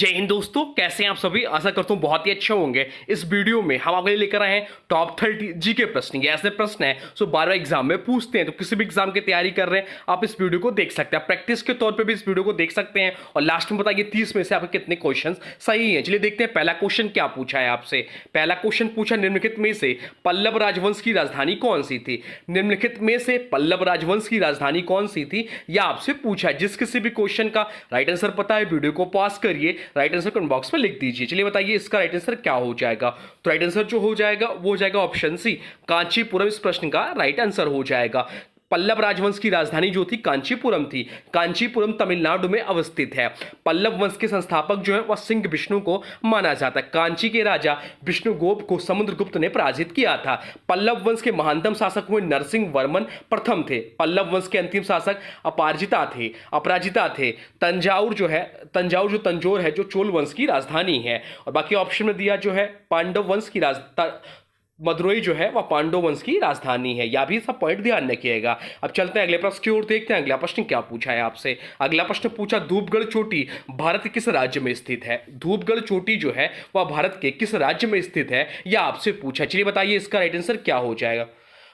जय हिंद दोस्तों, कैसे हैं आप सभी। आशा करता हूँ बहुत ही अच्छे होंगे। इस वीडियो में हम आपके लिए लेकर आए हैं टॉप 30 जी के प्रश्न। ये ऐसे प्रश्न है सो बार बार एग्जाम में पूछते हैं, तो किसी भी एग्जाम की तैयारी कर रहे हैं आप इस वीडियो को देख सकते हैं, प्रैक्टिस के तौर पे भी इस वीडियो को देख सकते हैं। और लास्ट में बताइए 30 में से आपके कितने क्वेश्चन सही हैं। चलिए देखते हैं पहला क्वेश्चन क्या पूछा है आपसे। पहला क्वेश्चन पूछा, निम्नलिखित में से पल्लव राजवंश की राजधानी कौन सी थी। निम्नलिखित में से पल्लव राजवंश की राजधानी कौन सी थी, यह आपसे पूछा है। जिस किसी भी क्वेश्चन का राइट आंसर पता है, वीडियो को पॉज करिए, राइट आंसर कमेंट बॉक्स में लिख दीजिए। चलिए बताइए इसका राइट आंसर क्या हो जाएगा। तो राइट आंसर जो हो जाएगा वो हो जाएगा ऑप्शन सी, कांचीपुरम इस प्रश्न का राइट आंसर हो जाएगा। पल्लव राजवंश की राजधानी जो थी कांचीपुरम थी। कांचीपुरम तमिलनाडु में अवस्थित है। पल्लव वंश के संस्थापक जो है वह सिंह विष्णु को माना जाता है। कांची के राजा विष्णुगुप्त को समुद्रगुप्त ने पराजित किया था। पल्लव वंश के महानतम शासक हुए नरसिंह वर्मन प्रथम थे। पल्लव वंश के अंतिम शासक अपराजिता थे। तंजाउर जो तंजौर है जो चोल वंश की राजधानी है। और बाकी ऑप्शन में दिया जो है पांडव वंश की मदुरई जो है वह पांडव वंश की राजधानी है। यह भी सब पॉइंट ध्यान रखिएगा। अब चलते हैं अगले प्रश्न की ओर, देखते हैं अगला प्रश्न क्या पूछा है आपसे। अगला प्रश्न पूछा, धूपगढ़ चोटी भारत के किस राज्य में स्थित है। धूपगढ़ चोटी जो है वह भारत के किस राज्य में स्थित है, यह आपसे पूछा। चलिए बताइए इसका राइट आंसर क्या हो जाएगा।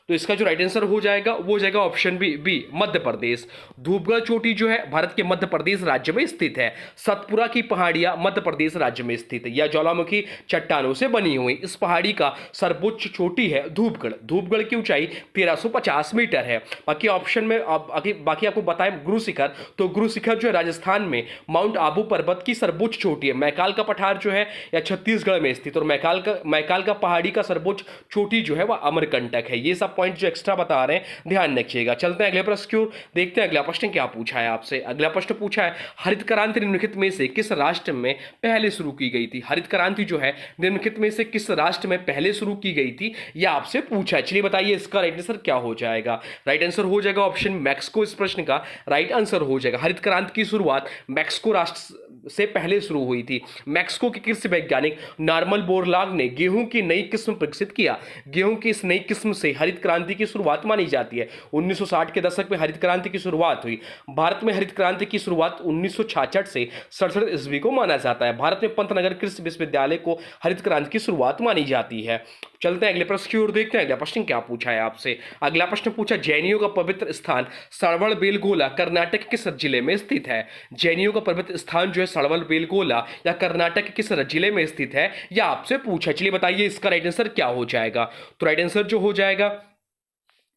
तो इसका जो राइट आंसर हो जाएगा वो हो जाएगा ऑप्शन बी मध्य प्रदेश। धूपगढ़ चोटी जो है भारत के मध्य प्रदेश राज्य में स्थित है। सतपुरा की पहाड़ियां मध्य प्रदेश राज्य में स्थित है। यह ज्वालामुखी चट्टानों से बनी हुई इस पहाड़ी का सर्वोच्च चोटी है धूपगढ़। धूपगढ़ की ऊंचाई 1350 मीटर है। बाकी ऑप्शन में बाकी आपको बताएं गुरु शिखर, तो गुरु शिखर जो है राजस्थान में माउंट आबू पर्वत की सर्वोच्च चोटी है। मैकाल का पठार जो है यह छत्तीसगढ़ में स्थित, और मैकाल का पहाड़ी का सर्वोच्च चोटी जो है वह अमरकंटक है। ये सब पॉइंट जो एक्स्ट्रा बता रहे हैं ध्यान रखिएगा। चलते हैं अगले प्रश्न की ओर, देखते हैं अगला प्रश्न क्या पूछा है आपसे। अगला प्रश्न पूछा है, हरित क्रांति निम्नलिखित में से किस राष्ट्र में पहले शुरू की गई थी। हरित क्रांति जो है निम्नलिखित में से किस राष्ट्र में पहले शुरू की गई थी, यह आपसे पूछा है। चलिए बताइए इसका राइट आंसर क्या हो जाएगा। राइट आंसर हो जाएगा ऑप्शन मैक्सिको इस प्रश्न का राइट आंसर हो जाएगा। हरित क्रांति की शुरुआत मैक्सिको राष्ट्र से पहले शुरू हुई थी। मैक्सिको के कृषि वैज्ञानिक नॉर्मन बोरलाग ने गेहूं की नई किस्म विकसित किया। गेहूं की इस नई किस्म से हरित क्रांति की शुरुआत मानी जाती है। 1960 के दशक में हरित क्रांति की शुरुआत हुई। भारत में हरित क्रांति की शुरुआत 1966 से 67 ईस्वी को माना जाता है। भारत में पंतनगर कृषि विश्वविद्यालय को हरित क्रांति की शुरुआत मानी जाती है। चलते हैं अगले प्रश्न की ओर, देखते हैं अगला प्रश्न क्या पूछा है आपसे। अगला प्रश्न पूछा, जैनियों का पवित्र स्थान श्रवणबेलगोला कर्नाटक के किस जिले में स्थित है। जैनियों का पवित्र स्थान जो है श्रवणबेलगोला या कर्नाटक के किस जिले में स्थित है, यह आपसे पूछा। चलिए बताइए इसका राइट आंसर क्या हो जाएगा। तो राइट आंसर जो हो जाएगा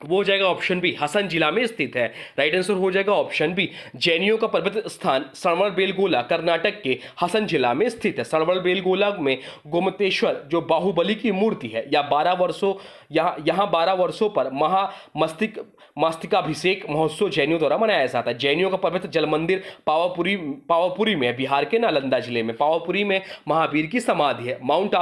वो हो जाएगा ऑप्शन बी, हसन जिला में स्थित है। राइट आंसर हो जाएगा ऑप्शन बी, जैनियों का पर्वत स्थान श्रवणबेलगोला कर्नाटक के हसन जिला में स्थित है। श्रवणबेलगोला में गोमतेश्वर जो बाहुबली की मूर्ति है यहाँ 12 वर्षों पर मस्तिकाभिषेक महोत्सव जैनियों द्वारा मनाया जाता है। जैनियों का पर्वत जल मंदिर पावापुरी में, बिहार के नालंदा जिले में पावापुरी में महावीर की समाधि है। माउंट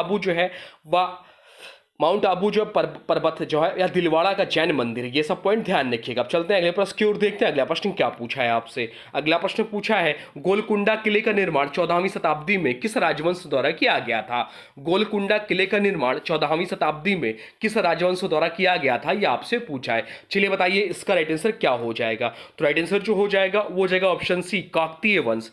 आबू जो पर्वत जो है यह दिलवाड़ा का जैन मंदिर है। ये सब पॉइंट ध्यान रखिएगा। अब चलते हैं अगले प्रश्न की ओर, देखते हैं अगला प्रश्न क्या पूछा है आपसे। अगला प्रश्न पूछा है, गोलकुंडा किले का निर्माण 14वीं शताब्दी में किस राजवंश द्वारा किया गया था। गोलकुंडा किले का निर्माण 14वीं शताब्दी में किस राजवंश द्वारा किया गया था, यह आपसे पूछा है। चलिए बताइए इसका राइट आंसर क्या हो जाएगा। तो राइट आंसर जो हो जाएगा वो हो जाएगा ऑप्शन सी, काकतीय वंश।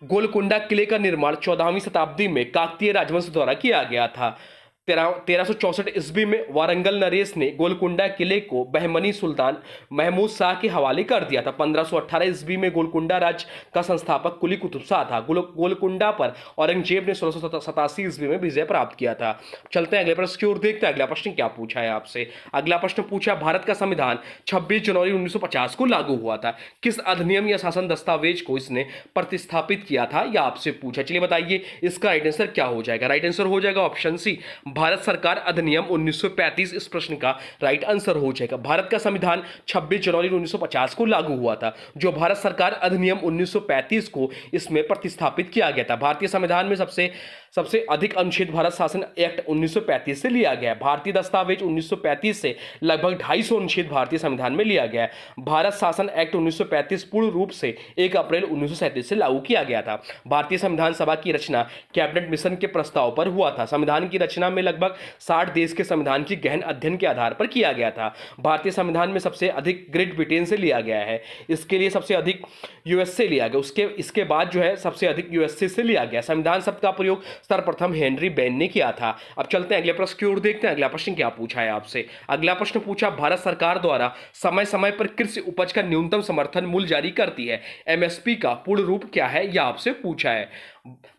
गोलकुंडा किले का निर्माण 14वीं शताब्दी में काकतीय राजवंश द्वारा किया गया था। 1364 ईस्वी में वारंगल नरेश ने गोलकुंडा किले को बहमनी सुल्तान महमूद शाह के हवाले कर दिया था। 1518 ईस्वी में गोलकुंडा राज्य का संस्थापक कुली कुतुब शाह था। गोलकुंडा पर औरंगजेब ने 1687 ईस्वी में विजय प्राप्त किया था। चलते हैं अगले प्रश्न की ओर, देखते हैं अगला प्रश्न क्या पूछा है आपसे। अगला प्रश्न पूछा, भारत का संविधान 26 जनवरी 1950 को लागू हुआ था। किस अधिनियम या शासन दस्तावेज को इसने प्रतिस्थापित किया था, यह आपसे पूछा। चलिए बताइए इसका राइट आंसर क्या हो जाएगा। राइट आंसर हो जाएगा ऑप्शन सी, भारत सरकार अधिनियम 1935 इस प्रश्न का राइट आंसर हो जाएगा। भारत का संविधान 26 जनवरी 1950 को लागू हुआ था। जो भारत सरकार अधिनियम 1935 को इसमें प्रतिस्थापित किया गया था। भारतीय संविधान में सबसे सबसे अधिक अनुच्छेद भारत शासन एक्ट 1935 से लिया गया है। भारतीय दस्तावेज 1935 से लगभग 250 अनुच्छेद भारतीय संविधान में लिया गया है। भारत शासन एक्ट 1935 पूर्ण रूप से 1 अप्रैल 1937 से लागू किया गया था। भारतीय संविधान सभा की रचना कैबिनेट मिशन के प्रस्ताव पर हुआ था। संविधान की रचना में लगभग 60 देश के संविधान की गहन अध्ययन के आधार पर किया गया था। भारतीय संविधान में सबसे अधिक ग्रेट ब्रिटेन से लिया गया है। इसके लिए सबसे अधिक यूएस से लिया गया। इसके बाद जो है सबसे अधिक यूएसए से लिया गया। संविधान शब्द का प्रयोग सर्वप्रथम हेनरी बेन ने किया था। अब चलते हैं अगले प्रश्न की ओर, देखते हैं अगला प्रश्न क्या पूछा है आपसे। अगला प्रश्न पूछा, भारत सरकार द्वारा समय समय पर कृषि उपज का न्यूनतम समर्थन मूल्य जारी करती है। एमएसपी का पूर्ण रूप क्या है, यह आपसे पूछा है।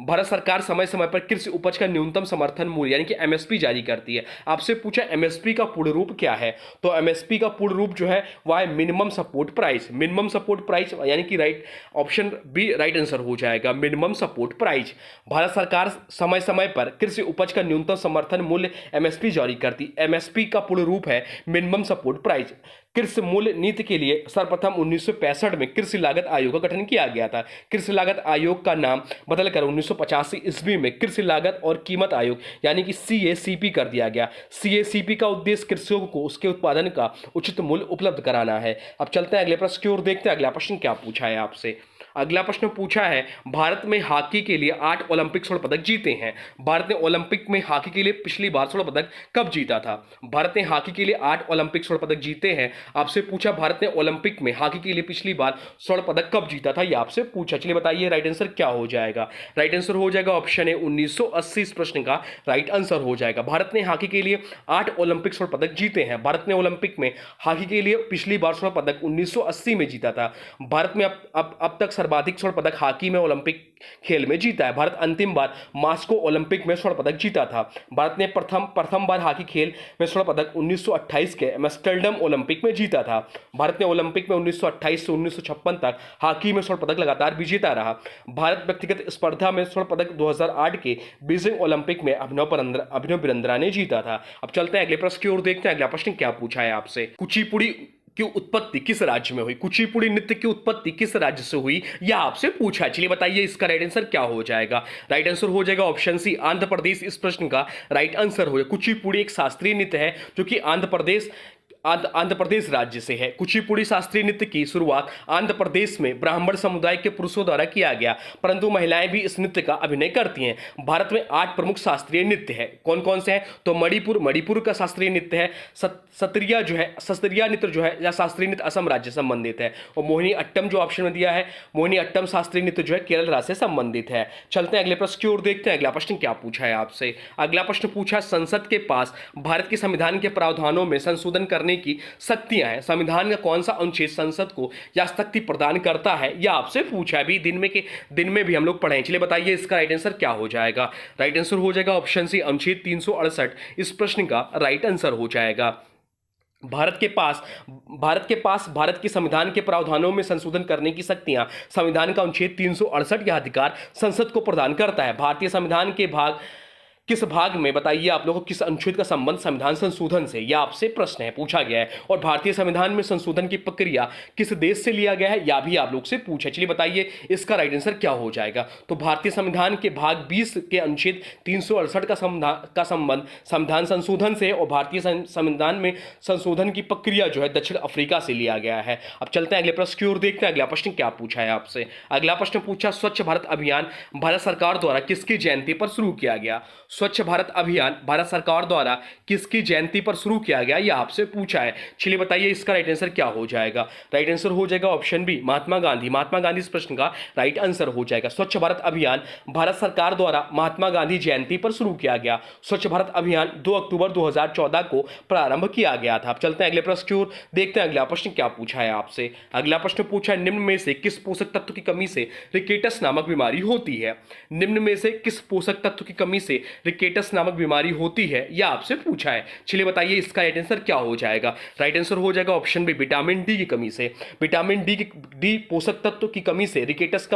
भारत सरकार समय समय पर कृषि उपज का न्यूनतम समर्थन मूल्य यानी कि एमएसपी जारी करती है। आपसे पूछा एमएसपी का पूर्ण रूप क्या है, तो एमएसपी का पूर्ण रूप जो है वह है minimum support price. Minimum support price यानी कि right option B right answer हो जाएगा, मिनिमम सपोर्ट प्राइस। भारत सरकार समय समय पर कृषि उपज का न्यूनतम समर्थन मूल्य एमएसपी जारी करती। एमएसपी का पूर्ण रूप है मिनिमम सपोर्ट प्राइस। कृषि मूल्य नीति के लिए सर्वप्रथम 1965 में कृषि लागत आयोग का गठन किया गया था। कृषि लागत आयोग का नाम बदलकर 1985 ईस्वी में कृषि लागत और कीमत आयोग यानी कि CACP कर दिया गया। CACP का उद्देश्य कृषकों को उसके उत्पादन का उचित मूल्य उपलब्ध कराना है। अब चलते हैं अगले प्रश्न की ओर, देखते हैं अगला प्रश्न क्या पूछा है आपसे। अगला प्रश्न पूछा है, भारत में हॉकी के लिए 8 ओलंपिक स्वर्ण पदक जीते हैं। भारत ने ओलंपिक में हॉकी के लिए पिछली बार स्वर्ण पदक कब जीता था? भारत ने हॉकी के लिए 8 ओलंपिक स्वर्ण पदक जीते हैं। आपसे पूछा भारत ने ओलंपिक में हॉकी के लिए पिछली बार स्वर्ण पदक कब जीता था, यह आपसे पूछा। चलिए बताइए राइट आंसर क्या हो जाएगा। राइट आंसर हो जाएगा ऑप्शन ए 1980। इस प्रश्न का राइट आंसर हो जाएगा। भारत ने हॉकी के लिए 8 ओलंपिक स्वर्ण पदक जीते हैं। भारत ने ओलंपिक में हॉकी के लिए पिछली बार स्वर्ण पदक 1980 में जीता था। भारत में अब तक सर्वाधिक स्वर्ण पदक हॉकी में ओलंपिक खेल में जीता है। भारत अंतिम बार मास्को ओलंपिक में स्वर्ण पदक जीता था। भारत ने प्रथम बार हॉकी खेल में स्वर्ण पदक 1928 के एम्स्टर्डम ओलंपिक में जीता था। भारत ने ओलंपिक में 1928 से 1956 तक हॉकी में स्वर्ण पदक लगातार विजेता रहा। भारत व्यक्तिगत स्पर्धा में स्वर्ण पदक 2008 के बीजिंग ओलंपिक में अभिनव बिरेंद्रा ने जीता था। अब चलते हैं अगले प्रश्न की ओर, देखते हैं अगला प्रश्न क्या पूछा है आपसे। कुचिपुड़ी की उत्पत्ति किस राज्य में हुई? कुचिपुड़ी नृत्य की उत्पत्ति किस राज्य से हुई, यह आपसे पूछा है। चलिए बताइए इसका राइट आंसर क्या हो जाएगा। राइट आंसर हो जाएगा ऑप्शन सी आंध्र प्रदेश। इस प्रश्न का राइट आंसर हो जाएगा। कुचिपुड़ी एक शास्त्रीय नृत्य है जो कि आंध्र प्रदेश राज्य से है। कुचिपुड़ी शास्त्रीय नृत्य की शुरुआत आंध्र प्रदेश में ब्राह्मण समुदाय के पुरुषों द्वारा किया गया, परंतु महिलाएं भी इस नृत्य का अभिनय करती हैं। भारत में 8 प्रमुख शास्त्रीय नृत्य है। कौन कौन से हैं? तो मणिपुर का शास्त्रीय नृत्य है। सत्रिया नृत्य जो है या शास्त्रीय नृत्य असम राज्य से संबंधित है। और मोहिनी अट्टम जो ऑप्शन में दिया है, मोहिनी अट्टम शास्त्रीय नृत्य जो है केरल राज्य से संबंधित है। चलते हैं अगले प्रश्न की ओर, देखते हैं अगला प्रश्न क्या पूछा है आपसे। अगला प्रश्न पूछा, संसद के पास भारत के संविधान के प्रावधानों में संशोधन करने की शक्तियां हैं। संविधान का कौन सा अनुच्छेद संसद को यह शक्ति प्रदान करता है, यह आपसे पूछा है। अभी दिन में भी हम लोग पढ़े। चलिए बताइए इसका राइट आंसर क्या हो जाएगा। राइट आंसर हो जाएगा ऑप्शन सी अनुच्छेद 368। इस प्रश्न का राइट आंसर हो जाएगा। भारत के पास भारत के संविधान के प्रावधानों में संशोधन करने की शक्तियां संविधान का अनुच्छेद 368 यह अधिकार संसद को प्रदान करता है। भारतीय संविधान के किस भाग में बताइए आप लोगों को किस अनुच्छेद का संबंध संविधान संशोधन से, यह आपसे प्रश्न है, पूछा गया है। और भारतीय संविधान में संशोधन की प्रक्रिया किस देश से लिया गया है, यह भी आप लोग से पूछा। चलिए बताइए इसका राइट आंसर क्या हो जाएगा। तो भारतीय संविधान के भाग 20 के अनुच्छेद 368 का संबंध संविधान संशोधन से, और भारतीय संविधान में संशोधन की प्रक्रिया जो है दक्षिण अफ्रीका से लिया गया है। अब चलते हैं अगले प्रश्न की ओर, देखते हैं अगला प्रश्न क्या पूछा है आपसे। अगला प्रश्न पूछा, स्वच्छ भारत अभियान भारत सरकार द्वारा किसकी जयंती पर शुरू किया गया? स्वच्छ भारत अभियान भारत सरकार द्वारा किसकी जयंती पर शुरू किया गया, यह आपसे पूछा है। चलिए बताइए इसका राइट आंसर क्या हो जाएगा। राइट आंसर हो जाएगा ऑप्शन बी महात्मा गांधी। इस प्रश्न का राइट आंसर हो जाएगा। स्वच्छ भारत अभियान भारत सरकार द्वारा महात्मा गांधी जयंती पर शुरू किया गया। स्वच्छ भारत अभियान 2 अक्टूबर 2014 को प्रारंभ किया गया था। अब चलते हैं अगले प्रश्न की ओर, देखते हैं अगला प्रश्न क्या पूछा है आपसे। अगला प्रश्न पूछा है, निम्न में से किस पोषक तत्व की कमी से रिकेटस नामक बीमारी होती है? निम्न में से किस पोषक तत्व की कमी से रिकेटस नामक बीमारी होती है, यह आपसे पूछा है। चलिए बताइए इसका राइट आंसर क्या हो जाएगा। राइट आंसर हो जाएगा ऑप्शन बी विटामिन डी की कमी से। विटामिन डी पोषक तत्व की कमी से रिकेटस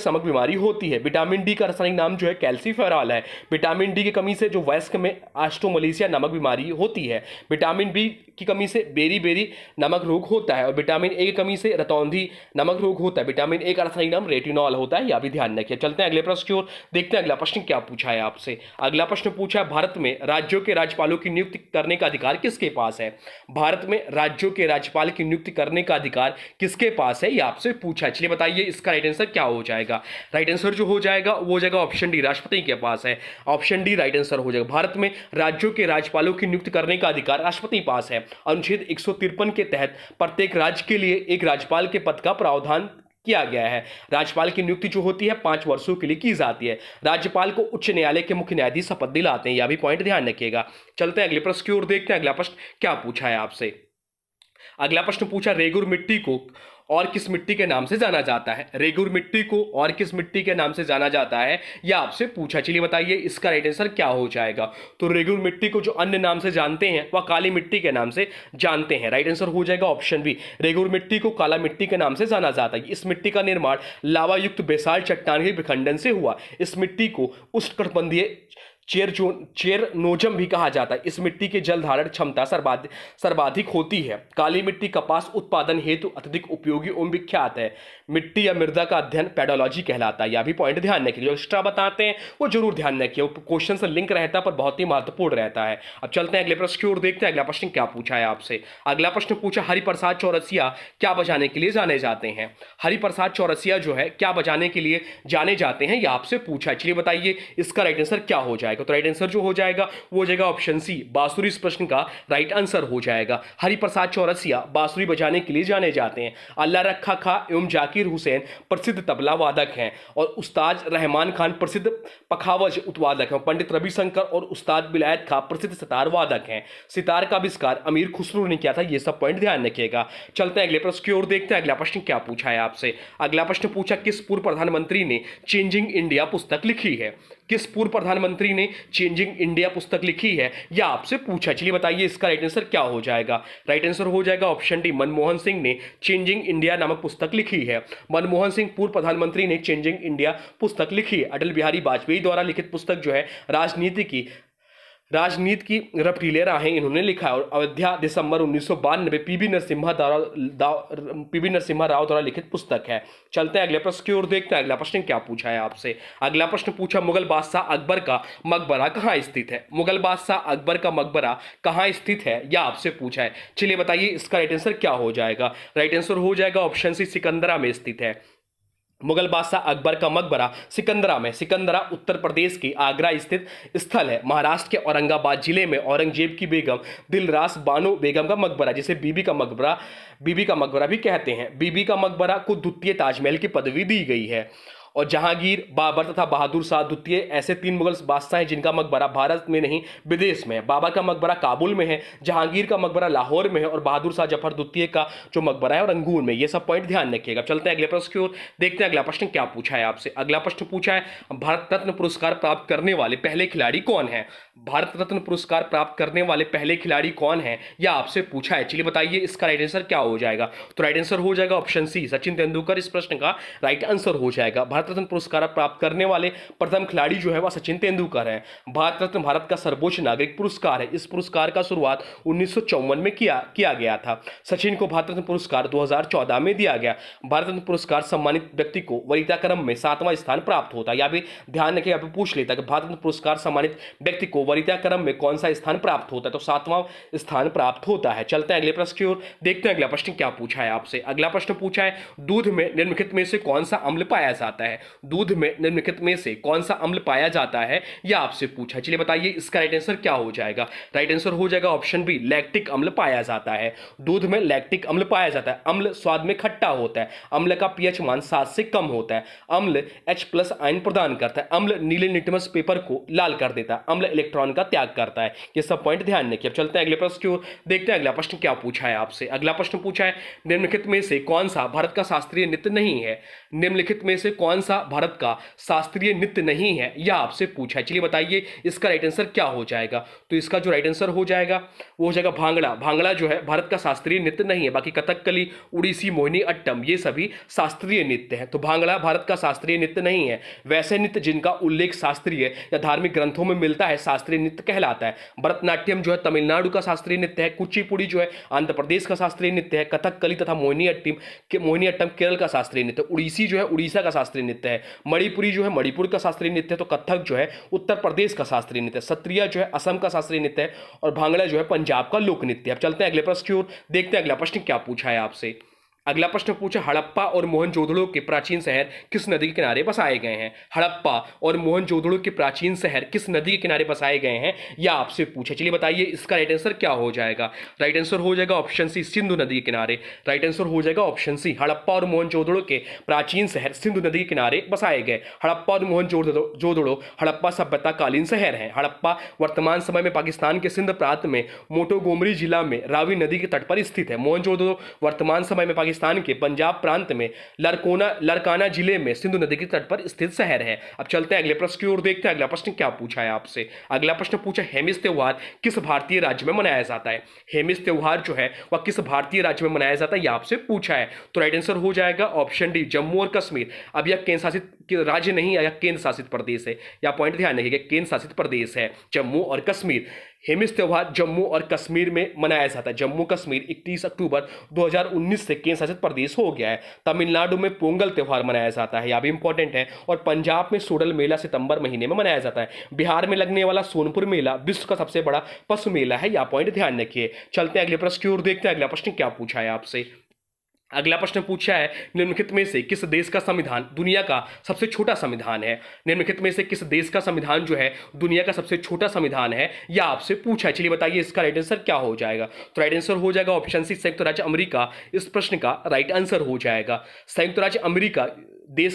नामक बीमारी होती है। विटामिन डी का रासायनिक नाम जो है कैल्सीफेरॉल है। विटामिन डी की कमी से जो वयस्क में ऑस्टियोमलेशिया नामक बीमारी होती है। विटामिन बी की कमी से बेरी बेरी नमक रोग होता है और विटामिन ए की कमी से रतौंधी नमक रोग होता है। विटामिन ए का रासायनिक नाम रेटिनॉल होता है, यह भी ध्यान रखिए। चलते हैं अगले प्रश्न की ओर, देखते हैं अगला प्रश्न क्या पूछा है आपसे। अगला प्रश्न पूछा है, भारत में राज्यों के राज्यपालों की नियुक्ति करने का अधिकार किसके पास है? भारत में राज्यों के राज्यपाल की नियुक्ति करने का अधिकार किसके पास है, यह आपसे पूछा है। चलिए बताइए इसका राइट आंसर क्या हो जाएगा। राइट आंसर जो हो जाएगा वो हो जाएगा ऑप्शन डी, राष्ट्रपति के पास है। ऑप्शन डी राइट आंसर हो जाएगा। भारत में राज्यों के राज्यपालों की नियुक्ति करने का अधिकार राष्ट्रपति पास है। अनुच्छेद 153 के तहत प्रत्येक राज्य के लिए एक राज्यपाल के पद का प्रावधान किया गया है। राज्यपाल की नियुक्ति जो होती है 5 वर्षों के लिए की जाती है। राज्यपाल को उच्च न्यायालय के मुख्य न्यायाधीश शपथ दिलाते हैं, यह भी पॉइंट ध्यान रखिएगा। चलते हैं अगले प्रश्न की ओर, देखते हैं अगला प्रश्न क्या पूछा है आपसे। अगला प्रश्न पूछा, रेगुर मिट्टी को और किस मिट्टी के नाम से जाना जाता है? रेगुर मिट्टी को और किस मिट्टी के नाम से जाना जाता है, यह आपसे पूछा। चलिए बताइए इसका राइट आंसर क्या हो जाएगा। तो रेगुर मिट्टी को जो अन्य नाम से जानते हैं वह काली मिट्टी के नाम से जानते हैं। राइट आंसर हो जाएगा ऑप्शन बी, रेगुर मिट्टी को काला मिट्टी के नाम से जाना जाता है। इस मिट्टी का निर्माण लावा युक्त बेसाल्ट चट्टान के विखंडन से हुआ। इस मिट्टी को उष्णकटिबंधीय चेरनोजम भी कहा जाता है। इस मिट्टी की जल धारण क्षमता सर्वाधिक होती है। काली मिट्टी कपास उत्पादन हेतु अत्यधिक उपयोगी एवं विख्यात है। मिट्टी या मृदा का अध्ययन पेडोलॉजी कहलाता है, यह भी पॉइंट ध्यान रखिए। जो एक्स्ट्रा बताते हैं वो जरूर ध्यान रखिए, वो क्वेश्चन से लिंक रहता है पर बहुत ही महत्वपूर्ण रहता है। अब चलते हैं अगले प्रश्न की ओर, देखते हैं अगला प्रश्न क्या पूछा है आपसे। अगला प्रश्न पूछा, हरिप्रसाद चौरसिया क्या बजाने के लिए जाने जाते हैं? हरिप्रसाद चौरसिया जो है क्या बजाने के लिए जाने जाते हैं, यह आपसे पूछा है। चलिए बताइए इसका राइट आंसर क्या हो जाएगा। तो राइट आंसर जो हो जाएगा वो हो जाएगा ऑप्शन सी, बांसुरी। इस प्रश्न का राइट आंसर हो जाएगा। हरिप्रसाद चौरसिया बांसुरी बजाने के लिए जाने जाते हैं। अल्लाह रखा खां एवं जाकिर हुसैन प्रसिद्ध तबला वादक हैं और उस्ताद रहमान खान प्रसिद्ध पखावज उत्पादक हैं। पंडित रविशंकर और उस्ताद विलायत खां प्रसिद्ध सितार वादक हैं। सितार का आविष्कार अमीर खुसरो ने किया था, ये सब पॉइंट ध्यान रखिएगा। चलते हैं अगले प्रश्न की ओर, देखते हैं अगला प्रश्न क्या पूछा है आपसे। अगला प्रश्न पूछा, किस पूर्व प्रधानमंत्री ने चेंजिंग इंडिया पुस्तक लिखी है? किस पूर्व प्रधानमंत्री ने चेंजिंग इंडिया पुस्तक लिखी है, यह आपसे पूछा। चलिए बताइए इसका राइट आंसर क्या हो जाएगा। राइट आंसर हो जाएगा ऑप्शन डी, मनमोहन सिंह ने चेंजिंग इंडिया नामक पुस्तक लिखी है। मनमोहन सिंह पूर्व प्रधानमंत्री ने चेंजिंग इंडिया पुस्तक लिखी है। अटल बिहारी वाजपेयी द्वारा लिखित पुस्तक जो है राजनीति की रफीले राहें इन्होंने लिखा है। और अयोध्या दिसंबर 1992 पीवी नरसिम्हा राव द्वारा लिखित पुस्तक है। चलते हैं अगले प्रश्न की ओर, देखते हैं अगला प्रश्न क्या पूछा है आपसे। अगला प्रश्न पूछा, मुगल बादशाह अकबर का मकबरा कहाँ स्थित है? मुगल बादशाह अकबर का मकबरा कहाँ स्थित है, यह आपसे पूछा है। चलिए बताइए इसका राइट आंसर क्या हो जाएगा। राइट आंसर हो जाएगा ऑप्शन सी, सिकंदरा में स्थित है। मुगल बादशाह अकबर का मकबरा सिकंदरा में, सिकंदरा उत्तर प्रदेश की आगरा स्थित स्थल है। महाराष्ट्र के औरंगाबाद जिले में औरंगजेब की बेगम दिलरास बानो बेगम का मकबरा, जिसे बीबी का मकबरा भी कहते हैं। बीबी का मकबरा को द्वितीय ताजमहल की पदवी दी गई है। और जहांगीर, बाबर तथा बहादुर शाह द्वितीय ऐसे 3 मुगल बादशाह हैं जिनका मकबरा भारत में नहीं विदेश में है। बाबर का मकबरा काबुल में है, जहांगीर का मकबरा लाहौर में है और बहादुर शाह जफर द्वितीय का जो मकबरा है रंगून में। ये सब पॉइंट ध्यान रखिएगा। चलते हैं अगले प्रश्न की ओर, देखते हैं अगला प्रश्न क्या पूछा है आपसे। अगला प्रश्न पूछा है, भारत रत्न पुरस्कार प्राप्त करने वाले पहले खिलाड़ी कौन है? भारत रत्न पुरस्कार प्राप्त करने वाले पहले खिलाड़ी कौन है, यह आपसे पूछा है। चलिए बताइए इसका राइट आंसर क्या हो जाएगा। तो राइट आंसर हो जाएगा ऑप्शन सी, सचिन तेंदुलकर इस प्रश्न का राइट आंसर हो जाएगा। भारत रत्न पुरस्कार प्राप्त करने वाले प्रथम खिलाड़ी जो है वह सचिन तेंदुलकर है। भारत रत्न भारत का सर्वोच्च नागरिक पुरस्कार है। इस पुरस्कार का शुरुआत 1954 में किया गया था। सचिन को भारत रत्न पुरस्कार 2014 में दिया गया। भारत रत्न पुरस्कार सम्मानित व्यक्ति को वरीयता क्रम में 7वां स्थान प्राप्त होता है। यह भी ध्यान रखिए, यहाँ पे पूछ लेता है कि भारत रत्न पुरस्कार सम्मानित व्यक्ति को वरीयता क्रम में कौन सा स्थान प्राप्त होता है, तो 7वां स्थान प्राप्त होता है। चलते हैं अगले प्रश्न की ओर, देखते हैं अगला प्रश्न क्या पूछा है आपसे। अगला प्रश्न पूछा है, दूध में निम्नलिखित में से कौन सा अम्ल पाया जाता है? दूध में निम्नलिखित में से कौन सा अम्ल पाया जाता है, यह आपसे पूछा। चलिए बताइए इसका राइट आंसर क्या हो जाएगा। राइट आंसर हो जाएगा ऑप्शन बी, लैक्टिक अम्ल पाया जाता है। दूध में लैक्टिक अम्ल पाया जाता है। अम्ल स्वाद में खट्टा होता है। अम्ल का पीएच मान 7 से कम होता है। अम्ल H+ आयन प्रदान करता है। अम्ल नीले लिटमस पेपर को लाल कर देता है। अम्ल इलेक्ट्रॉन का त्याग करता है। ये सब पॉइंट ध्यान रखिए। अब चलते हैं अगले प्रश्न की ओर, देखते हैं अगला प्रश्न क्या पूछा है आपसे। अगला प्रश्न पूछा है, निम्नलिखित में से कौन सा भारत का शास्त्रीय नृत्य नहीं है? निम्नलिखित में से कौन कौन सा भारत का शास्त्रीय नृत्य नहीं है, यह आपसे पूछा है। चलिए बताइए इसका राइट आंसर क्या हो जाएगा। तो इसका जो राइट आंसर हो जाएगा वो हो जाएगा भांगड़ा। भांगड़ा जो है भारत का शास्त्रीय नृत्य नहीं है, बाकी कथकली, उड़ीसी, मोहिनी अट्टम ये सभी शास्त्रीय नृत्य हैं। तो भांगड़ा भारत का शास्त्रीय नृत्य नहीं है। वैसे नृत्य जिनका उल्लेख शास्त्रीय या धार्मिक ग्रंथों में मिलता है शास्त्रीय नृत्य कहलाता है। भरतनाट्यम जो है तमिलनाडु का शास्त्रीय नृत्य है। कुचिपुड़ी जो है आंध्र प्रदेश का शास्त्रीय नृत्य है। कथकली तथा मोहिनी अट्टम केरल का शास्त्रीय नृत्य। उड़ीसी जो है उड़ीसा का शास्त्रीय नृत्य है। मणिपुरी जो है मणिपुर का शास्त्रीय नृत्य है। तो कथक जो है उत्तर प्रदेश का शास्त्रीय नृत्य है। सत्रिया जो है असम का शास्त्रीय नृत्य है। और भांगड़ा जो है पंजाब का लोक नृत्य है। अब चलते हैं अगले प्रश्न की ओर, देखते हैं अगला प्रश्न क्या पूछा है आपसे। अगला प्रश्न पूछा, हड़प्पा और मोहनजोदड़ो के प्राचीन शहर किस नदी के किनारे बसाए गए हैं। हड़प्पा और मोहनजोदड़ो के प्राचीन शहर किस नदी के किनारे बसाए गए हैं, यह आपसे पूछा। चलिए बताइए इसका राइट आंसर क्या हो जाएगा। राइट आंसर हो जाएगा ऑप्शन सी, सिंधु नदी के किनारे। राइट आंसर हो जाएगा ऑप्शन सी, हड़प्पा और मोहनजोदड़ो के प्राचीन शहर सिंधु नदी के किनारे बसाए गए। हड़प्पा और मोहनजोदड़ो हड़प्पा सभ्यता कालीन शहर हैं। हड़प्पा वर्तमान समय में पाकिस्तान के सिंध प्रांत में मोंटोगोमरी जिला में रावी नदी के तट पर स्थित है। मोहनजोदड़ो वर्तमान समय में पाकिस्तान के पंजाब प्रांत में लरकाना जिले में सिंधु नदी के तट पर स्थित शहर है। अब चलते हैं अगले प्रश्न की ओर, देखते हैं अगला प्रश्न क्या पूछा है आपसे। अगला प्रश्न पूछा, हेमिस त्योहार किस भारतीय राज्य में मनाया जाता है। हेमिस त्योहार जो है वह किस भारतीय राज्य में मनाया जाता है, यह आपसे पूछा है। तो राइट आंसर हो जाएगा ऑप्शन डी, जम्मू और कश्मीर। अब यह केंद्र शासित राज्य नहीं है, यह केंद्र शासित प्रदेश है। यह पॉइंट ध्यान रखिएगा, केंद्र शासित प्रदेश है जम्मू और कश्मीर। हेमिस त्योहार जम्मू और कश्मीर में मनाया जाता है। जम्मू कश्मीर 31 अक्टूबर 2019 से केंद्र शासित प्रदेश हो गया है। तमिलनाडु में पोंगल त्योहार मनाया जाता है, यह भी इंपॉर्टेंट है। और पंजाब में सोडल मेला सितंबर महीने में मनाया जाता है। बिहार में लगने वाला सोनपुर मेला विश्व का सबसे बड़ा पशु मेला है, यह पॉइंट ध्यान रखिए। चलते हैं अगले प्रश्न की ओर, देखते हैं अगला प्रश्न क्या पूछा है आपसे। अगला प्रश्न पूछा है, निम्नलिखित में से किस देश का संविधान दुनिया का सबसे छोटा संविधान है। निम्नलिखित में से किस देश का संविधान जो है दुनिया का सबसे छोटा संविधान है, यह आपसे पूछा है। चलिए बताइए इसका राइट आंसर क्या हो जाएगा। तो राइट आंसर हो जाएगा ऑप्शन सी, संयुक्त राज्य अमेरिका। इस प्रश्न का राइट आंसर हो जाएगा संयुक्त राज्य अमेरिका। देश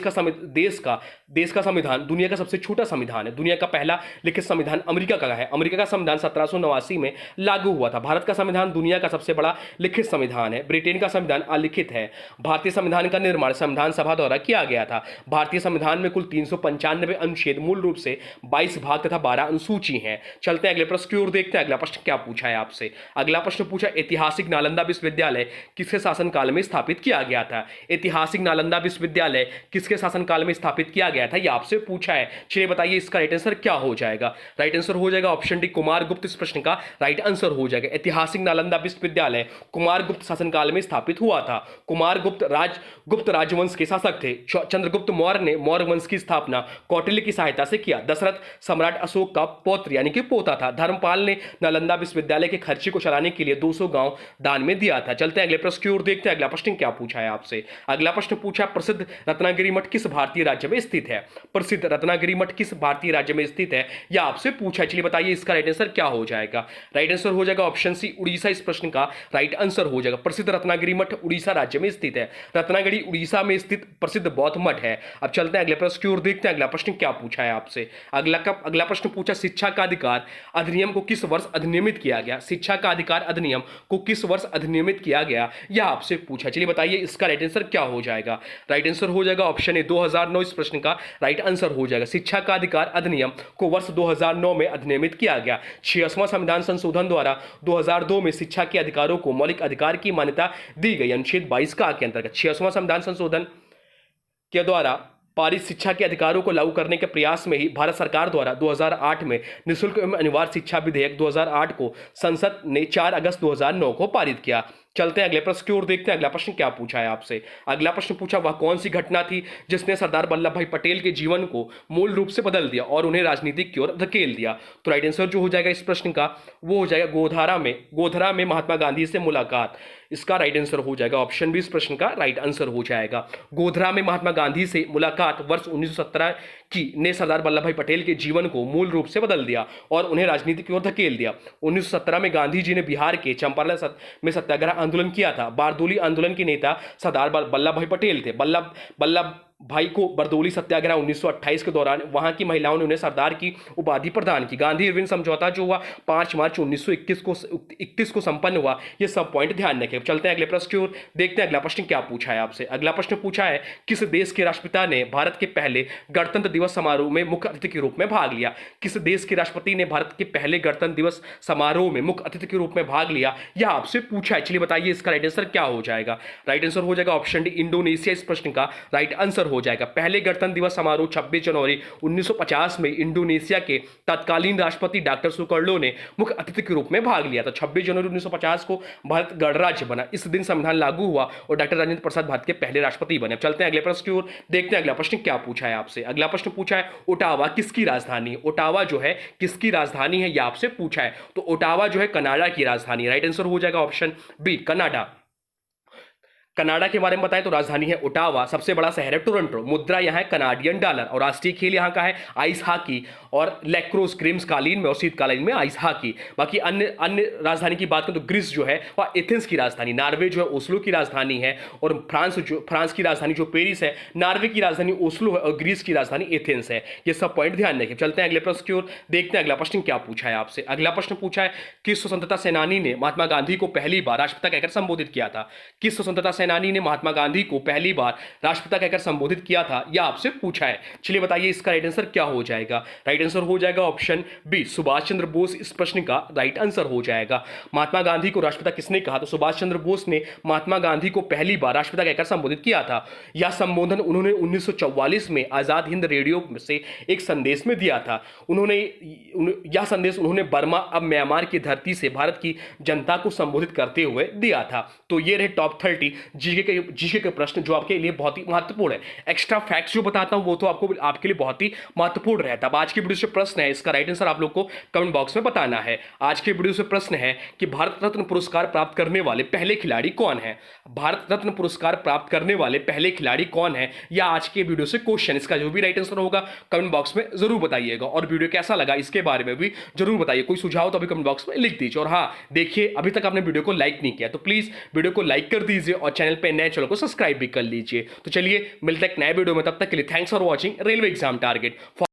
का संविधान दुनिया का सबसे छोटा संविधान है। दुनिया का पहला लिखित संविधान अमेरिका का है। अमेरिका का संविधान 1789 में लागू हुआ था। भारत का संविधान दुनिया का सबसे बड़ा लिखित संविधान है। ब्रिटेन का संविधान अलिखित है। भारतीय संविधान का निर्माण संविधान सभा द्वारा किया गया था। भारतीय संविधान में कुल 395 अनुच्छेद, मूल रूप से 22 भाग तथा 12 अनुसूची हैं। चलते हैं अगले प्रश्न की ओर, देखते हैं अगला प्रश्न क्या पूछा है आपसे। अगला प्रश्न पूछा, ऐतिहासिक नालंदा विश्वविद्यालय किसके शासनकाल में स्थापित किया गया था। ऐतिहासिक नालंदा विश्वविद्यालय किसके शासनकाल में स्थापित किया गया था, यह आपसे पूछा है। चलिए बताइए इसका राइट आंसर क्या हो जाएगा। राइट आंसर हो जाएगा ऑप्शन डी, कुमार गुप्त। इस प्रश्न का राइट आंसर हो जाएगा ऐतिहासिक नालंदा विश्वविद्यालय कुमार गुप्त शासनकाल में स्थापित हुआ था। कुमार गुप्त राजवंश के शासक थे। चंद्रगुप्त मौर्य ने मौर्य वंश की स्थापना कौटिल्य की सहायता से किया। दशरथ सम्राट अशोक का पौत्र यानी कि पोता था। धर्मपाल ने नालंदा विश्वविद्यालय के खर्चे को चलाने के लिए 200 गांव दान में दिया था। चलते हैं अगले प्रश्न की ओर, देखते हैं अगला प्रश्न क्या पूछा है आपसे। अगला प्रश्न पूछा, प्रसिद्ध रत्नागिरी मठ किस भारतीय राज्य में स्थित है। प्रसिद्ध रत्नागिरी मठ किस भारतीय राज्य में स्थित है, यह आपसे पूछा है। चलिए बताइए इसका राइट आंसर क्या हो जाएगा। राइट आंसर हो जाएगा ऑप्शन सी, उड़ीसा। इस प्रश्न का राइट आंसर हो जाएगा प्रसिद्ध रत्नागिरी मठ उड़ीसा राज्य में स्थित है। रत्नागिरी उड़ीसा में स्थित प्रसिद्ध बौद्ध मठ है। अब चलते हैं अगले प्रश्न की ओर, देखते हैं अगला प्रश्न क्या पूछा है आपसे। अगला प्रश्न पूछा, शिक्षा का अधिकार अधिनियम को किस वर्ष अधिनियमित किया गया। शिक्षा का अधिकार अधिनियम को किस वर्ष अधिनियमित किया गया, यह आपसे पूछा। चलिए बताइए इसका राइट आंसर क्या हो जाएगा। राइट आंसर हो जाएगा ऑप्शन ए, 2009। इस प्रश्न का राइट आंसर हो जाएगा शिक्षा का अधिकार अधिनियम को वर्ष 2009 में अधिनियमित किया गया। 66वां संविधान संशोधन द्वारा 2002 में शिक्षा के अधिकारों को मौलिक अधिकार की मान्यता दी गई। अनुच्छेद 22 का के अंतर्गत 66वां संविधान संशोधन के द्वारा पारित शिक्षा के अधिकारों को लागू करने के प्रयास में ही भारत सरकार द्वारा 2008 में निःशुल्क एवं अनिवार्य शिक्षा विधेयक 2008 को संसद ने 4 अगस्त 2009 को पारित किया। चलते हैं अगले प्रश्न की ओर, देखते हैं अगला प्रश्न क्या पूछा है आपसे। अगला प्रश्न पूछा, वह कौन सी घटना थी जिसने सरदार वल्लभ भाई पटेल के जीवन को मूल रूप से बदल दिया और उन्हें राजनीति की ओर धकेल दिया। तो राइट आंसर जो हो जाएगा इस प्रश्न का वो हो जाएगा गोधरा में महात्मा गांधी से मुलाकात। इसका राइट आंसर हो जाएगा ऑप्शन बी। इस प्रश्न का राइट आंसर हो जाएगा गोधरा में महात्मा गांधी से मुलाकात वर्ष 1917 की ने सरदार वल्लभ भाई पटेल के जीवन को मूल रूप से बदल दिया और उन्हें राजनीति की ओर धकेल दिया। 1917 में गांधी जी ने बिहार के चंपारण में सत्याग्रह आंदोलन किया था। बारदोली आंदोलन के नेता सरदार वल्लभ भाई पटेल थे। भाई को बरदोली सत्याग्रह 1928 के दौरान वहां की महिलाओं ने उन्हें सरदार की उपाधि प्रदान की। गांधी इरविन समझौता जो हुआ 5 मार्च 1921 को संपन्न हुआ। ये सब पॉइंट ध्यान रखें। चलते हैं अगले प्रश्न की ओर, देखते हैं अगला प्रश्न क्या पूछा है आपसे। अगला प्रश्न पूछा है, किस देश के राष्ट्रपिता ने भारत के पहले गणतंत्र दिवस समारोह में मुख्य अतिथि के रूप में भाग लिया? किस देश के राष्ट्रपति ने भारत के पहले गणतंत्र दिवस समारोह में मुख्य अतिथि के रूप में भाग लिया, यह आपसे पूछा है। चलिए बताइए इसका राइट आंसर क्या हो जाएगा। राइट आंसर हो जाएगा ऑप्शन डी, इंडोनेशिया। इस प्रश्न का राइट आंसर हो जाएगा। पहले गणतंत्र दिवस समारोह 26 जनवरी 1950 में इंडोनेशिया के तत्कालीन राष्ट्रपति डॉक्टर सुकर्लो ने मुख्य अतिथि के रूप में भाग लिया था। 26 जनवरी 1950 को भारत गणराज्य बना। इस दिन संविधान लागू हुआ और डॉक्टर राजेंद्र प्रसाद भारत के पहले राष्ट्रपति बने। चलते हैं अगले प्रश्न की ओर, देखते हैं अगला प्रश्न क्या पूछा है आपसे। अगला प्रश्न पूछा है, ओटावा किसकी राजधानी है? ओटावा जो है किसकी राजधानी है, यह आपसे पूछा है। तो ओटावा जो है कनाडा की राजधानी। राइट आंसर हो जाएगा ऑप्शन बी, कनाडा। कनाडा के बारे में बताएं तो राजधानी है ओटावा। सबसे बड़ा शहर है टोरंटो। मुद्रा यहाँ है कनाडियन डॉलर। और राष्ट्रीय खेल यहाँ का है आइस हॉकी और लैक्रोस, ग्रीष्मकालीन में और शीतकालीन में आइस हॉकी। बाकी अन्य अन्य राजधानी की बात करें तो ग्रीस जो है वह एथेंस की राजधानी, नॉर्वे जो है ओस्लो की राजधानी है, और फ्रांस की राजधानी जो पेरिस है, नॉर्वे की राजधानी ओस्लो है और ग्रीस की राजधानी एथेंस है। ये सब पॉइंट ध्यान रखें। चलते हैं अगले प्रश्न की ओर, देखते हैं अगला प्रश्न क्या पूछा है आपसे। अगला प्रश्न पूछा है, किस स्वतंत्रता सेनानी ने महात्मा गांधी को पहली बार राष्ट्रपिता कहकर संबोधित किया था? किस स्वतंत्रता सेनानी ने महात्मा गांधी को पहली बार राष्ट्रपिता कहकर संबोधित किया था, यह आपसे पूछा है। चलिए बताइए इसका राइट आंसर क्या हो जाएगा। राइट आंसर हो जाएगा ऑप्शन बी, सुभाष चंद्र बोस। इस प्रश्न का राइट आंसर हो जाएगा। महात्मा गांधी को राष्ट्रपिता किसने कहा? तो सुभाष चंद्र बोस ने महात्मा गांधी को पहली बार राष्ट्रपिता कहकर संबोधित किया था। यह संबोधन उन्होंने 1944 में आजाद हिंद रेडियो से एक संदेश में दिया था। यह संदेश उन्होंने बर्मा अब म्यांमार की धरती से भारत की जनता को संबोधित करते हुए दिया था। तो ये रहे टॉप 30 जीके के प्रश्न जो आपके लिए बहुत ही महत्वपूर्ण है। एक्स्ट्रा फैक्ट्स जो बताता हूं वो तो आपके लिए बहुत ही महत्वपूर्ण रहता है। अब आज की वीडियो से प्रश्न है, इसका राइट आंसर आप लोग को कमेंट बॉक्स में बताना है। आज के वीडियो से प्रश्न है कि भारत रत्न पुरस्कार प्राप्त करने वाले पहले खिलाड़ी कौन है? भारत रत्न पुरस्कार प्राप्त करने वाले पहले खिलाड़ी कौन है, या आज के वीडियो से क्वेश्चन। इसका जो भी राइट आंसर होगा कमेंट बॉक्स में जरूर बताइएगा। और वीडियो कैसा लगा इसके बारे में भी जरूर बताइए। कोई सुझाव तो अभी कमेंट बॉक्स में लिख दीजिए। और हाँ देखिए, अभी तक आपने वीडियो को लाइक नहीं किया तो प्लीज वीडियो को लाइक कर दीजिए और चैनल पे नए चैनल को सब्सक्राइब भी कर लीजिए। तो चलिए मिलते हैं एक नए वीडियो में, तब तक के लिए thanks for watching railway exam target.